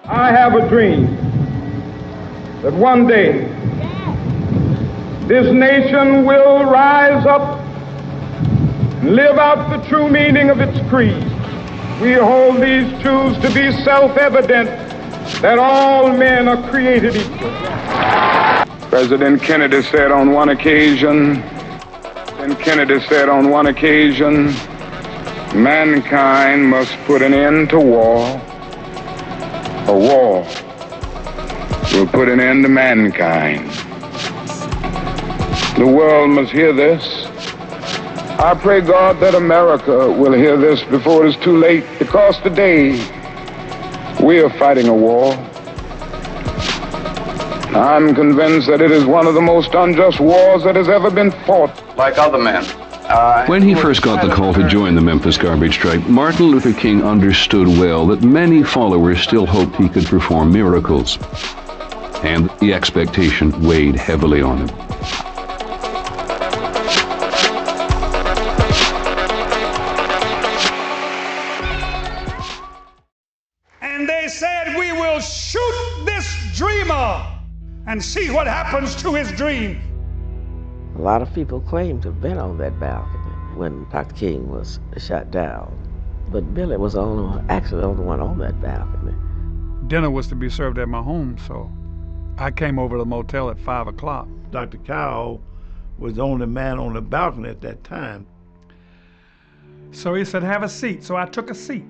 I have a dream that one day this nation will rise up and live out the true meaning of its creed. We hold these truths to be self-evident, that all men are created equal. President Kennedy said on one occasion, mankind must put an end to war. A war will put an end to mankind. The world must hear this. I pray God that America will hear this before it is too late, because today we are fighting a war. I'm convinced that it is one of the most unjust wars that has ever been fought. Like other men. When he first got the call to join the Memphis garbage strike, Martin Luther King understood well that many followers still hoped he could perform miracles. And the expectation weighed heavily on him. And they said, we will shoot this dreamer and see what happens to his dream. A lot of people claim to have been on that balcony when Dr. King was shot down. But Billy was actually the only one on that balcony. Dinner was to be served at my home, so I came over to the motel at 5 o'clock. Dr. Cowell was the only man on the balcony at that time. So he said, have a seat. So I took a seat.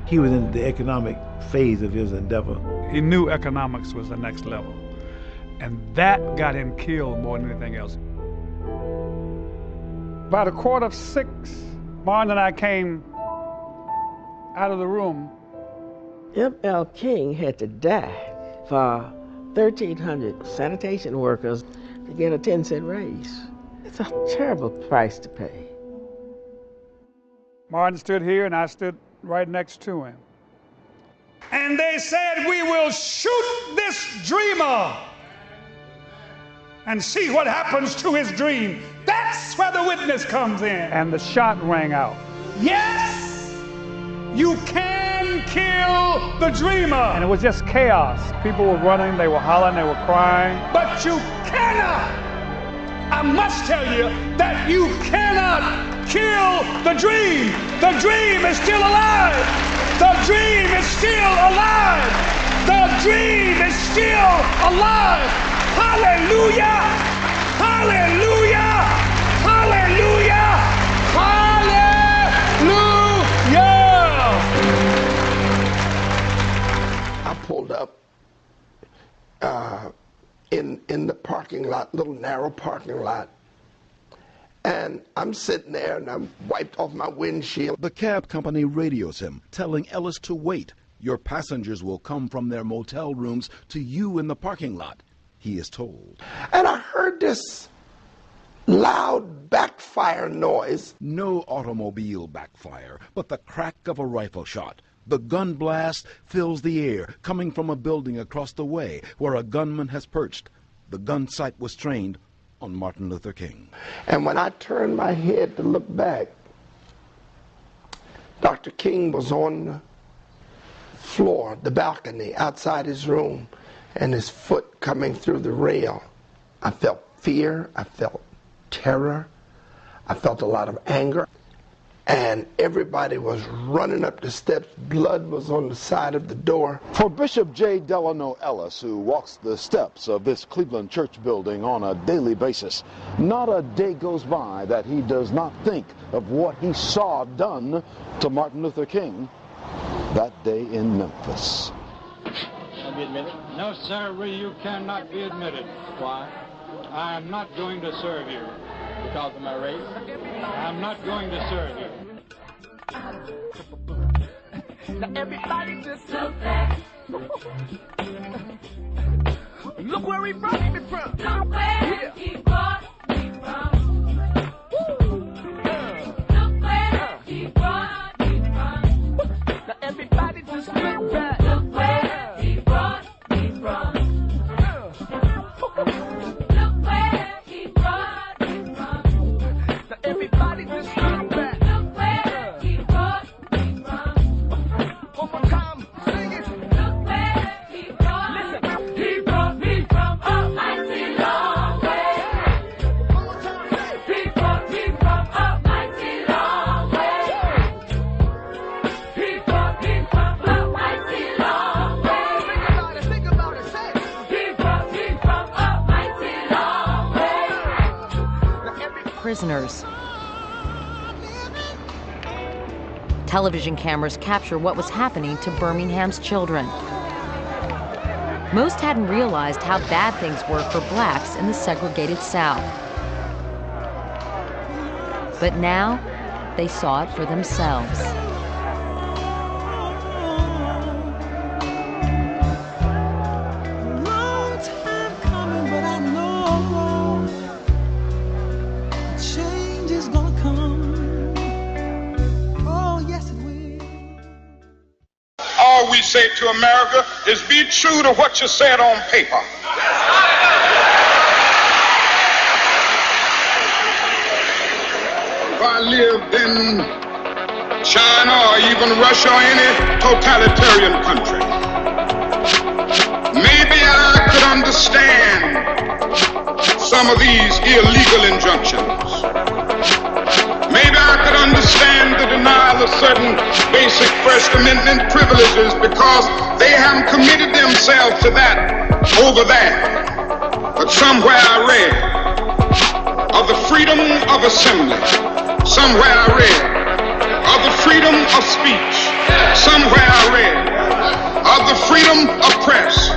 He was in the economic phase of his endeavor. He knew economics was the next level. And that got him killed more than anything else. About 5:45, Martin and I came out of the room. M.L. King had to die for 1,300 sanitation workers to get a 10-cent raise. It's a terrible price to pay. Martin stood here and I stood right next to him. And they said, we will shoot this dreamer and see what happens to his dream. That's where the witness comes in. And the shot rang out. Yes, you can kill the dreamer. And it was just chaos. People were running, they were hollering, they were crying. But you cannot, I must tell you, that you cannot kill the dream. The dream is still alive. The dream is still alive. The dream is still alive. Hallelujah! Hallelujah! Hallelujah! Hallelujah! I pulled up in the parking lot, little narrow parking lot. And I'm sitting there and I'm wiped off my windshield. The cab company radios him, telling Ellis to wait. Your passengers will come from their motel rooms to you in the parking lot, he is told. And I heard this loud backfire noise. No automobile backfire, but the crack of a rifle shot. The gun blast fills the air, coming from a building across the way where a gunman has perched. The gun sight was trained on Martin Luther King. And when I turned my head to look back, Dr. King was on the floor, the balcony outside his room, and his foot coming through the rail. I felt fear, I felt terror, I felt a lot of anger, and everybody was running up the steps. Blood was on the side of the door. For Bishop J. Delano Ellis, who walks the steps of this Cleveland church building on a daily basis, not a day goes by that he does not think of what he saw done to Martin Luther King that day in Memphis. Can I be admitted? No, sir, you cannot be admitted. Why? I am not going to serve you. Because of my race? I'm not going to serve you. Now everybody just look back. Look where he brought me from. Look where he brought me from. Look where he brought me from. Now everybody just look back. Look where he brought me from. Look where he brought me from. Now everybody just look back. Look where he brought me from. One more time, sing it. Look where he brought me. Listen, he brought me from a mighty long way. One more time, he brought me from a mighty long way. He brought me from a mighty long way. Think about it, say it. He brought me from a mighty long way. Now every Prisoners. Television cameras capture what was happening to Birmingham's children. Most hadn't realized how bad things were for blacks in the segregated South. But now, they saw it for themselves. long time coming, but I know change is gonna come. Oh, yes, it will. All we say to America is be true to what you said on paper. If I lived in China or even Russia or any totalitarian country, maybe I could understand some of these illegal injunctions. Maybe I could understand the denial of certain basic First Amendment privileges because they haven't committed themselves to that over there. But somewhere I read of the freedom of assembly. Somewhere I read of the freedom of speech. Somewhere I read of the freedom of press.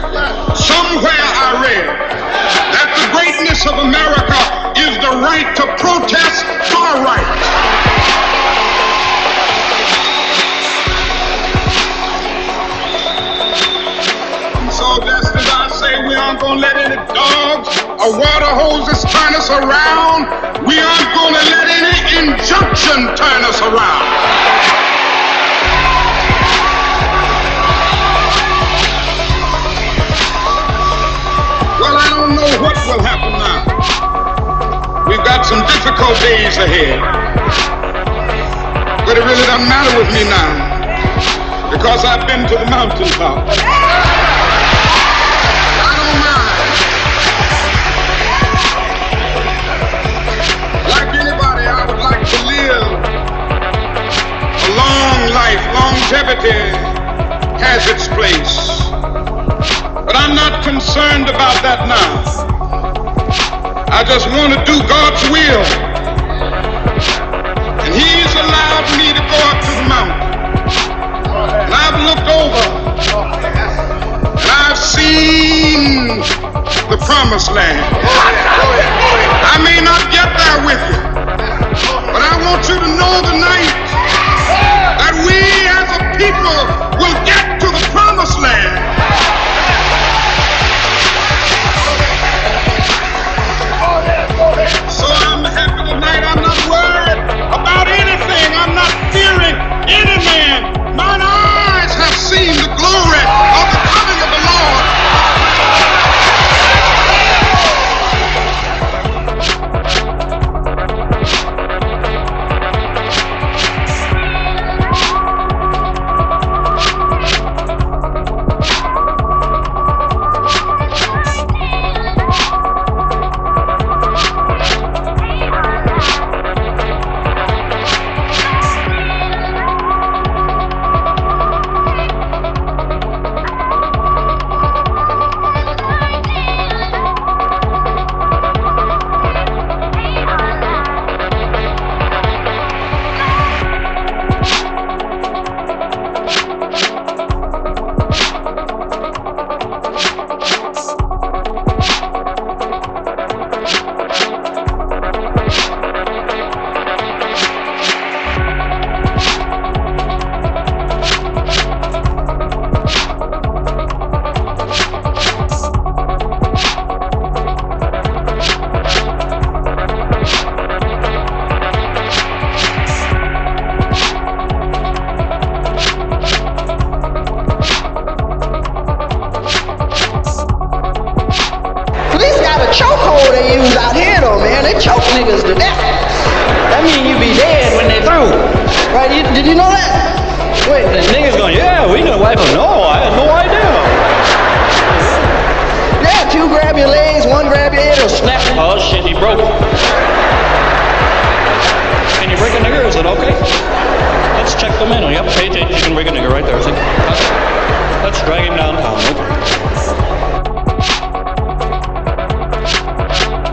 Somewhere I read that the greatness of America is the right to protest our rights. And so just as I say we aren't going to let any dogs or water hoses turn us around, we aren't going to let any injunction turn us around. Well, I don't know what will happen now. We've got some difficult days ahead. But it really doesn't matter with me now, because I've been to the mountaintop. I don't mind. Like anybody, I would like to live a long life. Longevity has its place. But I'm not concerned about that now. I just want to do God's will. And He's allowed me to go up to the mountain. And I've looked over and I've seen the promised land. I may not get there with you, but I want you to know tonight that we as a people will get to the promised land. So I'm happy tonight. I'm not worried about anything. I'm not fearing any man. Mine eyes have seen the glory of the coming of the Lord. to death. That means you be dead when they through. Right? Did you know that? Wait, the niggas going, yeah, we gonna wipe them. No, I had no idea. Yeah, two grab your legs, one grab your head, or snap. Oh shit, he broke. Can you break a nigger? Is it okay? Let's check the menu. Yep, pay attention. You can break a nigger right there. See? Let's drag him downtown. Okay.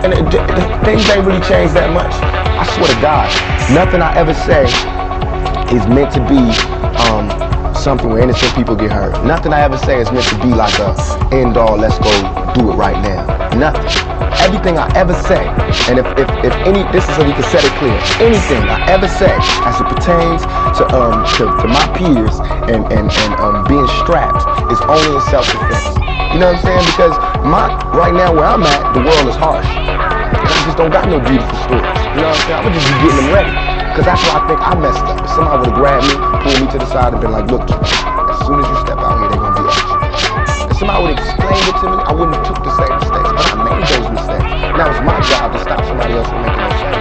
And things ain't really changed that much. I swear to God, nothing I ever say is meant to be something where innocent people get hurt. Nothing I ever say is meant to be like a end all, let's go do it right now. Nothing. Everything I ever say, and if any, this is so we can set it clear, anything I ever say as it pertains to my peers and being strapped is only in self-defense. You know what I'm saying? Because right now where I'm at, the world is harsh. I just don't got no beautiful stories. You know what I'm saying? I'm just be getting them ready. Because that's why I think I messed up. If somebody would have grabbed me, pulled me to the side and been like, look, as soon as you step out here, they're going to be at you. If somebody would have explained it to me, I wouldn't have took the same mistakes. But I made those mistakes. And that was my job to stop somebody else from making those mistakes.